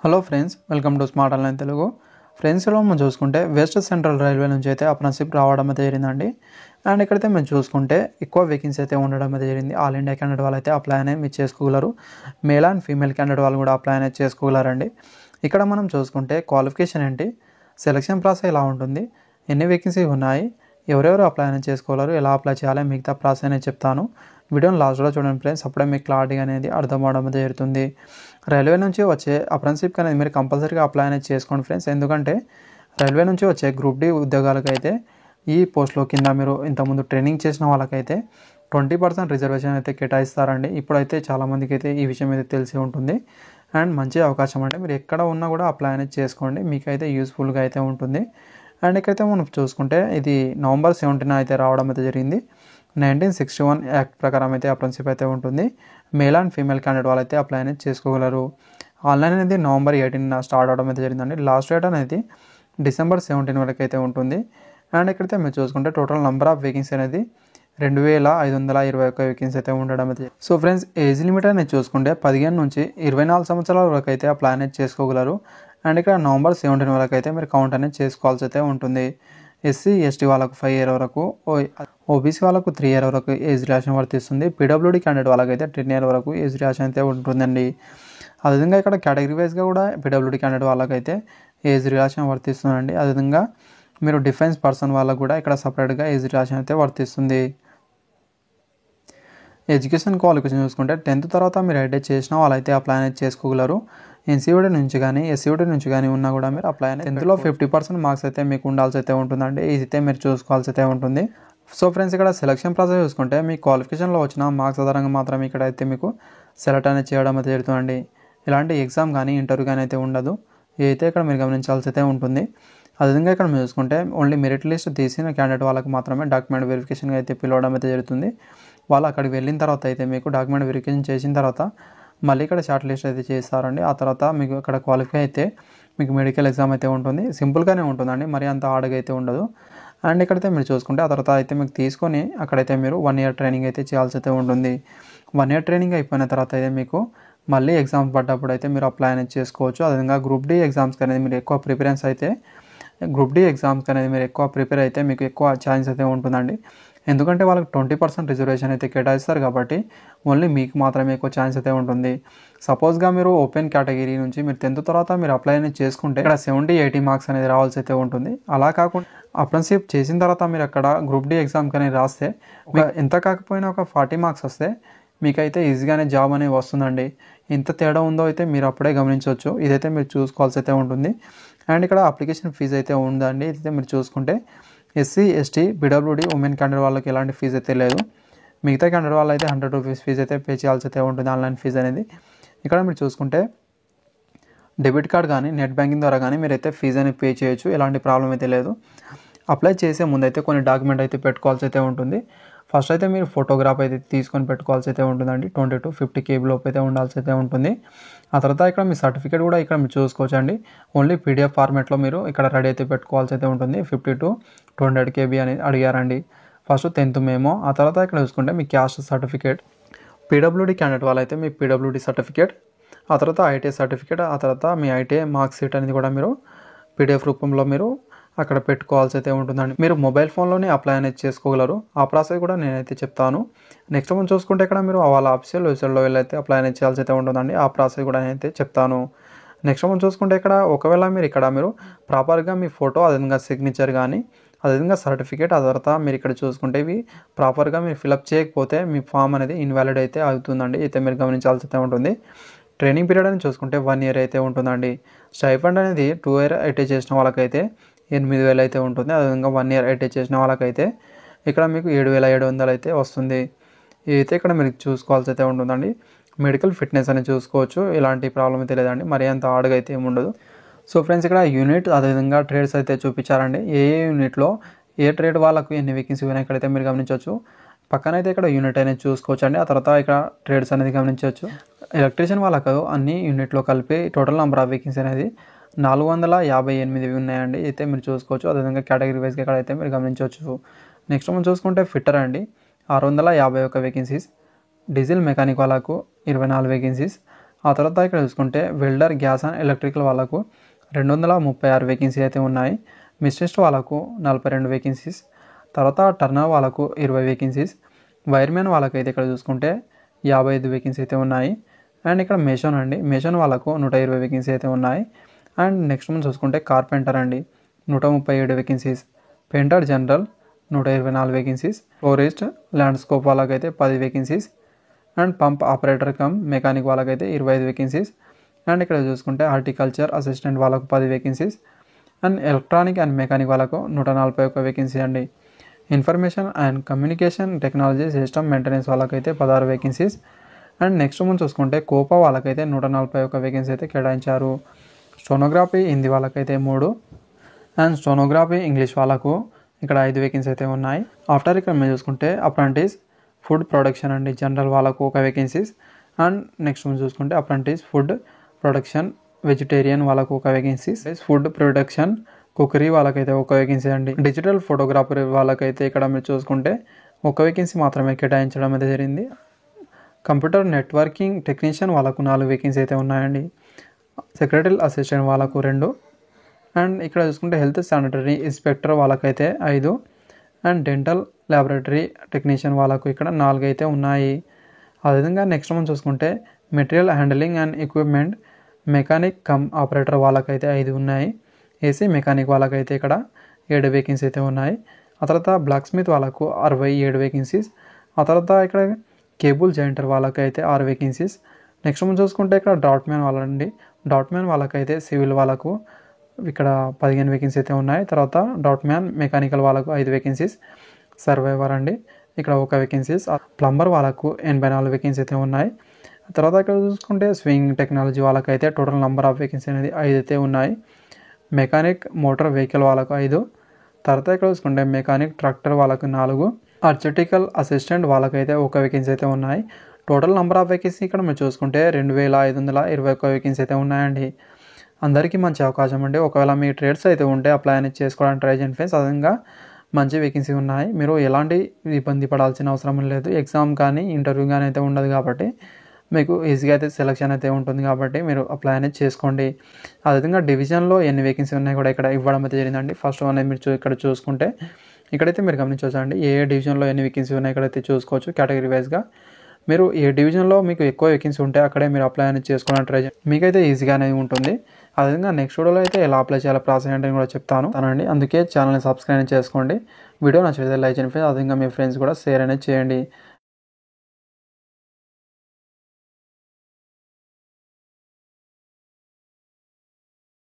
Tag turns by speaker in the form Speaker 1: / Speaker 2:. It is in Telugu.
Speaker 1: Hello friends, welcome to smart online Telugu. ఫ్రెండ్స్లో మనం చూసుకుంటే వెస్ట్ సెంట్రల్ రైల్వే నుంచి అయితే అప్రెంటిస్‌షిప్ రావడం అయితే జరిగిందండి. అండ్ ఇక్కడైతే మీరు చూసుకుంటే ఎక్కువ వేకెన్సీ అయితే ఉండడం అయితే జరిగింది. ఆల్ ఇండియా క్యాండిడేట్ వాళ్ళు అయితే అప్లై అనేది మీరు చేసుకోగలరు. మేల్ అండ్ ఫీమేల్ క్యాండిడేట్ వాళ్ళు కూడా అప్లై అనేది చేసుకోగలరండి. ఇక్కడ మనం చూసుకుంటే క్వాలిఫికేషన్ ఏంటి, సెలక్షన్ ప్రాసెస్ ఎలా ఉంటుంది, ఎన్ని వేకెన్సీ ఉన్నాయి, ఎవరెవరు అప్లై అనేది చేసుకోగలరు, ఎలా అప్లై చేయాలి, మిగతా ప్రాసెస్ అనేది చెప్తాను. వీడియోని లాస్ట్లో చూడండి ఫ్రెండ్స్, అప్పుడే మీకు క్లారిటీ అనేది అర్థం అవడం జరుగుతుంది. రైల్వే నుంచి వచ్చే అప్రెంటిస్‌షిప్ అనేది మీరు కంపల్సరీగా అప్లై అనేది చేసుకోండి ఫ్రెండ్స్. ఎందుకంటే రైల్వే నుంచి వచ్చే గ్రూప్ డి ఉద్యోగాలకైతే ఈ పోస్ట్లో కింద మీరు ఇంతకుముందు ట్రైనింగ్ చేసిన వాళ్ళకైతే 20% రిజర్వేషన్ అయితే కేటాయిస్తారండి. ఇప్పుడైతే చాలామందికి అయితే ఈ విషయం అయితే తెలిసి ఉంటుంది. అండ్ మంచి అవకాశం అంటే మీరు ఎక్కడ ఉన్నా కూడా అప్లై అనేది చేసుకోండి, మీకైతే యూస్ఫుల్గా అయితే ఉంటుంది. అండ్ ఇక్కడైతే మనం చూసుకుంటే ఇది నవంబర్ 17 అయితే రావడం అయితే జరిగింది. 1961 యాక్ట్ ప్రకారం అయితే అప్రెంటిస్‌షిప్ అయితే ఉంటుంది. మేల్ అండ్ ఫీమేల్ క్యాండిడేట్ వాళ్ళైతే అప్లై అనేది చేసుకోగలరు. ఆన్లైన్ అనేది నవంబర్ 18 స్టార్ట్ అవడం అయితే జరిగిందండి. లాస్ట్ డేట్ అనేది డిసెంబర్ 17 వరకు అయితే ఉంటుంది. అండ్ ఇక్కడైతే మీరు చూసుకుంటే టోటల్ నెంబర్ ఆఫ్ వేకెన్సీ అనేది 2521 వేకెన్సీ అయితే ఉండడం అయితే. సో ఫ్రెండ్స్, ఏజ్ లిమిట్ అనేది చూసుకుంటే 15 నుంచి 24 సంవత్సరాల వరకు అయితే అప్లై అనేది చేసుకోగలరు. అండ్ ఇక్కడ నవంబర్ 17 వరకు అయితే మీరు కౌంట్ అనేది చేసుకోవాల్సి అయితే ఉంటుంది. ఎస్సీ ఎస్టీ వాళ్ళకు 5 ఇయర్ వరకు, ఓబీసీ వాళ్ళకు 3 ఇయర్ వరకు ఏజ్ రిలాక్సేషన్ వర్తిస్తుంది. పీడబ్ల్యూడీ క్యాండిడేట్ వాళ్ళకైతే 10 ఇయర్ వరకు ఏజ్ రిలాక్సేషన్ అయితే ఉంటుందండి. అదేవిధంగా ఇక్కడ కేటగిరీ వైజ్గా కూడా పీడబ్ల్యూడీ క్యాండిడేట్ వాళ్ళకైతే ఏజ్ రిలాక్సేషన్ వర్తిస్తుందండి. అదేవిధంగా మీరు డిఫెన్స్ పర్సన్ వాళ్ళకు కూడా ఇక్కడ సపరేట్గా ఏజ్ రిలాక్సేషన్ అయితే వర్తిస్తుంది. ఎడ్యుకేషన్ క్వాలిఫికేషన్ చూసుకుంటే 10th తర్వాత మీరు ఐటీఐ చేసిన వాళ్ళైతే అప్లై అనేది చేసుకోగలరు. ఎన్సీయూటీ నుంచి కానీ ఎస్సీయూటీ నుంచి కానీ ఉన్నా కూడా మీరు అప్లై అనేది 10thలో 50% మార్క్స్ అయితే మీకు ఉండాల్సి అయితే ఉంటుందండి. ఇదైతే మీరు చూసుకోవాల్సి అయితే ఉంటుంది. సో ఫ్రెండ్స్, ఇక్కడ సెలక్షన్ ప్రాసెస్ చూసుకుంటే మీ క్వాలిఫికేషన్లో వచ్చిన మార్క్స్ ఆధారంగా మాత్రమే ఇక్కడ అయితే మీకు సెలెక్ట్ అనేది చేయడం అయితే జరుగుతుందండి. ఇలాంటి ఎగ్జామ్ కానీ ఇంటర్వ్యూ కానీ అయితే ఉండదు. ఇదైతే ఇక్కడ మీరు గమనించాల్సి అయితే ఉంటుంది. అదేవిధంగా ఇక్కడ మీరు చూసుకుంటే ఓన్లీ మెరిట్ లిస్ట్ తీసిన క్యాండిడేట్ వాళ్ళకి మాత్రమే డాక్యుమెంట్ వెరిఫికేషన్గా అయితే పిలవడం అయితే జరుగుతుంది. వాళ్ళు అక్కడికి వెళ్ళిన తర్వాత అయితే మీకు డాక్యుమెంట్ వెరిఫికేషన్ చేసిన తర్వాత మళ్ళీ ఇక్కడ షార్ట్ లిస్ట్ అయితే చేస్తారండి. ఆ తర్వాత మీకు ఇక్కడ క్వాలిఫై అయితే మీకు మెడికల్ ఎగ్జామ్ అయితే ఉంటుంది. సింపుల్గానే ఉంటుందండి, మరి అంత హార్డ్గా అయితే ఉండదు. అండ్ ఇక్కడైతే మీరు చూసుకుంటే ఆ తర్వాత అయితే మీకు తీసుకొని అక్కడైతే మీరు 1 ఇయర్ ట్రైనింగ్ అయితే చేయాల్సి అయితే ఉంటుంది. 1 ఇయర్ ట్రైనింగ్ అయిపోయిన తర్వాత అయితే మీకు మళ్ళీ ఎగ్జామ్స్ పడ్డప్పుడు అయితే మీరు అప్లై అనేది చేసుకోవచ్చు. అదేవిధంగా గ్రూప్ డి ఎగ్జామ్స్కి అనేది మీరు ఎక్కువ ప్రిపేర్ అయితే మీకు ఎక్కువ ఛాన్స్ అయితే ఉంటుందండి. ఎందుకంటే వాళ్ళకి 20% రిజర్వేషన్ అయితే కేటాయిస్తారు కాబట్టి ఓన్లీ మీకు మాత్రమే ఎక్కువ ఛాన్స్ అయితే ఉంటుంది. సపోజ్గా మీరు ఓపెన్ కేటగిరీ నుంచి మీరు 10th తర్వాత మీరు అప్లై అనేది చేసుకుంటే ఇక్కడ 70-80 మార్క్స్ అనేది రావాల్సి అయితే ఉంటుంది. అలా కాకుండా అప్రెంటిస్‌షిప్ చేసిన తర్వాత మీరు అక్కడ గ్రూప్ డి ఎగ్జామ్కి అనేది రాస్తే ఎంత కాకపోయినా ఒక 40 మార్క్స్ వస్తే మీకైతే ఈజీగానే జాబ్ అనేది వస్తుందండి. ఎంత తేడా ఉందో అయితే మీరు అప్పుడే గమనించవచ్చు. ఇదైతే మీరు చూసుకోవాల్సి అయితే ఉంటుంది. అండ్ ఇక్కడ అప్లికేషన్ ఫీజు అయితే ఉందండి. ఇదైతే మీరు చూసుకుంటే SC ST PWD women candidate వాళ్ళకి ఎలాంటి ఫీజు అయితే లేదు. మిగతా క్యాండిడేట్ వాళ్ళు అయితే 100 రూపీస్ ఫీజు అయితే పే చేయాల్సి అయితే ఉంటుంది, ఆన్లైన్ ఫీజు అనేది. ఇక్కడ మీరు చూసుకుంటే డెబిట్ కార్డ్ కానీ నెట్ బ్యాంకింగ్ ద్వారా కానీ మీరైతే ఫీజు అనేది పే చేయొచ్చు, ఎలాంటి ప్రాబ్లం అయితే లేదు. అప్లై చేసే ముందు అయితే కొన్ని డాక్యుమెంట్ అయితే పెట్టుకోవాల్సి అయితే ఉంటుంది. ఫస్ట్ అయితే మీరు ఫోటోగ్రాఫ్ అయితే తీసుకొని పెట్టుకోవాల్సి అయితే ఉంటుందండి. 20 to 50 KB లోపు అయితే ఉండాల్సి అయితే ఉంటుంది. ఆ తర్వాత ఇక్కడ మీ సర్టిఫికేట్ కూడా ఇక్కడ మీరు చూసుకోవచ్చు అండి. ఓన్లీ PDF ఫార్మాట్లో మీరు ఇక్కడ రెడీ అయితే పెట్టుకోవాల్సి అయితే ఉంటుంది. 50 to 200 KB అనేది అడిగారండి. ఫస్ట్ 10th మేమో, ఆ తర్వాత ఇక్కడ చూసుకుంటే మీ క్యాస్ట్ సర్టిఫికేట్, పీడబ్ల్యూడీ క్యాండిడేట్ వాళ్ళైతే మీ పీడబ్ల్యూడీ సర్టిఫికేట్, ఆ తర్వాత ఐటీఐ సర్టిఫికేట్, ఆ తర్వాత మీ ఐటీఐ మార్క్ షీట్ అనేది కూడా మీరు PDF రూపంలో మీరు అక్కడ పెట్టుకోవాల్సి అయితే ఉంటుందండి. మీరు మొబైల్ ఫోన్లోనే అప్లై అనేది చేసుకోగలరు. ఆ ప్రాసెస్ కూడా నేనైతే చెప్తాను. నెక్స్ట్ మనం చూసుకుంటే ఇక్కడ మీరు వాళ్ళ అఫీషియల్ వెబ్సైట్లో వెళ్ళైతే అప్లై అనేది చేయాల్సి అయితే ఉంటుందండి. ఆ ప్రాసెస్ కూడా నేనైతే చెప్తాను. నెక్స్ట్ మనం చూసుకుంటే ఇక్కడ ఒకవేళ మీరు ప్రాపర్గా మీ ఫోటో, అదేవిధంగా సిగ్నేచర్ కానీ, అదేవిధంగా సర్టిఫికేట్, ఆ తర్వాత మీరు ఇక్కడ చూసుకుంటే ఇవి ప్రాపర్గా మీరు ఫిలప్ చేయకపోతే మీ ఫామ్ అనేది ఇన్వాలిడ్ అయితే అవుతుందండి. అయితే మీరు గమనించాల్సి అయితే ఉంటుంది. ట్రైనింగ్ పీరియడ్ అని చూసుకుంటే 1 ఇయర్ అయితే ఉంటుందండి. స్టైఫండ్ అనేది 2 ఇయర్ ఐటీఐ చేసిన వాళ్ళకైతే 8,000 అయితే ఉంటుంది. అదేవిధంగా 1 ఇయర్ ఐటీఐ చేసిన వాళ్ళకైతే ఇక్కడ మీకు 7,700 అయితే వస్తుంది. ఇదైతే ఇక్కడ మీరు చూసుకోవాల్సి అయితే ఉంటుందండి. మెడికల్ ఫిట్నెస్ అనేది చూసుకోవచ్చు, ఎలాంటి ప్రాబ్లం అయితే లేదండి, మరి అంత హార్డ్గా అయితే ఏమి ఉండదు. సో ఫ్రెండ్స్, ఇక్కడ యూనిట్ అదేవిధంగా ట్రేడ్స్ అయితే చూపించారండి. ఏ యూనిట్లో ఏ ట్రేడ్ వాళ్ళకు ఎన్ని వేకెన్సీ ఉన్నాయి ఇక్కడైతే మీరు గమనించవచ్చు. పక్కన అయితే ఇక్కడ యూనిట్ అనేది చూసుకోవచ్చు అండి. ఆ తర్వాత ఇక్కడ ట్రేడ్స్ అనేది గమనించవచ్చు. ఎలక్ట్రీషియన్ వాళ్ళకు అన్ని యూనిట్లో కలిపి టోటల్ నెంబర్ ఆఫ్ వేకెన్సీ అనేది 458 ఉన్నాయండి. అయితే మీరు చూసుకోవచ్చు. అదేవిధంగా కేటగిరీ వైజ్గా ఇక్కడ అయితే మీరు గమనించవచ్చు. నెక్స్ట్ మనం చూసుకుంటే ఫిట్టర్ అండి, 651 వేకెన్సీస్. డీజిల్ మెకానిక్ వాళ్ళకు 24 వేకెన్సీస్. ఆ తర్వాత ఇక్కడ చూసుకుంటే వెల్డర్, గ్యాస్ అండ్ ఎలక్ట్రికల్ వాళ్ళకు 236 వేకెన్సీ అయితే ఉన్నాయి. మిషనిస్ట్ వాళ్ళకు 42 వేకెన్సీస్. తర్వాత టర్నర్ వాళ్ళకు 20 వేకెన్సీస్. వైర్మెన్ వాళ్ళకైతే ఇక్కడ చూసుకుంటే 55 వేకెన్సీ అయితే ఉన్నాయి. అండ్ ఇక్కడ మేషన్ అండి, మేషన్ వాళ్ళకు 120 వేకెన్సీ అయితే ఉన్నాయి. అండ్ నెక్స్ట్ మనం చూసుకుంటే కార్పెంటర్ అండి 137 vacancies. Painter general 124 vacancies. Florist, landscape వాళ్ళకైతే 10 vacancies. And pump operator cum mechanic వాళ్ళకైతే 25 వేకెన్సీస్. అండ్ ఇక్కడ చూసుకుంటే హార్టికల్చర్ అసిస్టెంట్ వాళ్ళకు 10 vacancies. And electronic and mechanic వాళ్ళకు 141 వేకెన్సీ అండి. Information and communication technology system maintenance వాళ్ళకైతే 16 వేకెన్సీస్. అండ్ నెక్స్ట్ మనం చూసుకుంటే కోపా వాళ్ళకైతే 141 వేకెన్సీ అయితే కేటాయించారు. స్టోనోగ్రఫీ హిందీ వాళ్ళకైతే 3. అండ్ స్టోనోగ్రఫీ ఇంగ్లీష్ వాళ్ళకు ఇక్కడ 5 వేకెన్సీ అయితే ఉన్నాయి. ఆఫ్టర్ ఇక్కడ మేము చూసుకుంటే అప్రెంటిస్ ఫుడ్ ప్రొడక్షన్ అండి జనరల్ వాళ్ళకు 1 వేకెన్సీస్. అండ్ నెక్స్ట్ మనం చూసుకుంటే అప్రెంటిస్ ఫుడ్ ప్రొడక్షన్ వెజిటేరియన్ వాళ్ళకు 1 వేకెన్సీస్. ఫుడ్ ప్రొడక్షన్ కుకరీ వాళ్ళకైతే 1 వేకెన్సీ అండి. డిజిటల్ ఫోటోగ్రాఫర్ వాళ్ళకైతే ఇక్కడ మీరు చూసుకుంటే 1 వేకెన్సీ మాత్రమే కేటాయించడం అయితే జరిగింది. కంప్యూటర్ నెట్వర్కింగ్ టెక్నీషియన్ వాళ్ళకు 4 వేకెన్సీ అయితే ఉన్నాయండి. సెక్రటరీ అసిస్టెంట్ వాళ్ళకు 2. అండ్ ఇక్కడ చూసుకుంటే హెల్త్ శానిటరీ ఇన్స్పెక్టర్ వాళ్ళకైతే 5. అండ్ డెంటల్ ల్యాబొరేటరీ టెక్నీషియన్ వాళ్ళకు ఇక్కడ 4 అయితే ఉన్నాయి. అదేవిధంగా నెక్స్ట్ మనం చూసుకుంటే material handling and equipment mechanic come operator వాళ్ళకైతే 5 ఉన్నాయి. ఏసీ మెకానిక్ వాళ్ళకైతే ఇక్కడ 7 వేకెన్సీ అయితే ఉన్నాయి. ఆ తర్వాత బ్లాక్ స్మిత్ వాళ్ళకు 67 వేకెన్సీస్. ఆ తర్వాత ఇక్కడ కేబుల్ జాయింటర్ వాళ్ళకైతే 6 వేకెన్సీస్. నెక్స్ట్ మనం చూసుకుంటే ఇక్కడ డాట్ మ్యాన్ వాళ్ళకైతే సివిల్ వాళ్ళకు ఇక్కడ 15 వేకెన్సీ అయితే ఉన్నాయి. తర్వాత డాట్ మ్యాన్ మెకానికల్ వాళ్ళకు 5 వేకెన్సీస్. సర్వైవర్ అండి ఇక్కడ 1 వేకెన్సీస్. ప్లంబర్ వాళ్ళకు 84 వేకెన్సీ అయితే ఉన్నాయి. తర్వాత ఇక్కడ చూసుకుంటే స్వింగ్ టెక్నాలజీ వాళ్ళకైతే టోటల్ నెంబర్ ఆఫ్ వేకెన్సీ అనేది 5 అయితే ఉన్నాయి. మెకానిక్ మోటార్ వెహికల్ వాళ్ళకు 5. తర్వాత ఇక్కడ చూసుకుంటే మెకానిక్ ట్రాక్టర్ వాళ్ళకు 4. ఆర్టికల్ అసిస్టెంట్ వాళ్ళకైతే 1 వేకెన్సీ అయితే ఉన్నాయి. టోటల్ నెంబర్ ఆఫ్ వేకెన్సీ ఇక్కడ మీరు చూసుకుంటే 2521 వేకెన్సీ అయితే ఉన్నాయండి. అందరికీ మంచి అవకాశం అండి. ఒకవేళ మీ ట్రేడ్స్ అయితే ఉంటే అప్లై అనేది చేసుకోవడానికి ట్రై చేయండి ఫ్రెండ్స్. అదేవిధంగా మంచి వేకెన్సీ ఉన్నాయి. మీరు ఎలాంటి ఇబ్బంది పడాల్సిన అవసరం లేదు. ఎగ్జామ్ కానీ ఇంటర్వ్యూ కానీ అయితే ఉండదు కాబట్టి మీకు ఈజీగా అయితే సెలెక్షన్ అయితే ఉంటుంది కాబట్టి మీరు అప్లై అనేది చేసుకోండి. అదేవిధంగా డివిజన్లో ఎన్ని వేకెన్సీ ఉన్నాయి కూడా ఇక్కడ ఇవ్వడం అయితే జరిగిందండి. ఫస్ట్ వన్ అనేది మీరు ఇక్కడ చూసుకుంటే ఇక్కడైతే మీరు గమనించవచ్చు అండి. ఏ డివిజన్లో ఎన్ని వేకెన్సీ ఉన్నాయి ఇక్కడైతే చూసుకోవచ్చు కేటగిరీ వైజ్గా. మీరు ఏ డివిజన్లో మీకు ఎక్కువ వేకెన్సీ ఉంటే అక్కడే మీరు అప్లై అనేది చేసుకోవాలని ట్రై చేయండి. మీకైతే ఈజీగా అనేది ఉంటుంది. అదేవిధంగా నెక్స్ట్ వీడియోలో అయితే ఎలా అప్లై చేయాలో ప్రాసెస్ ఏంటని కూడా చెప్తాను అనండి. అందుకే ఛానల్ని సబ్స్క్రైబ్ చేసుకోండి. వీడియో నచ్చితే లైక్ చేయండి ఫ్రెండ్స్. అదేవిధంగా మీ ఫ్రెండ్స్ కూడా షేర్ అనేది చేయండి.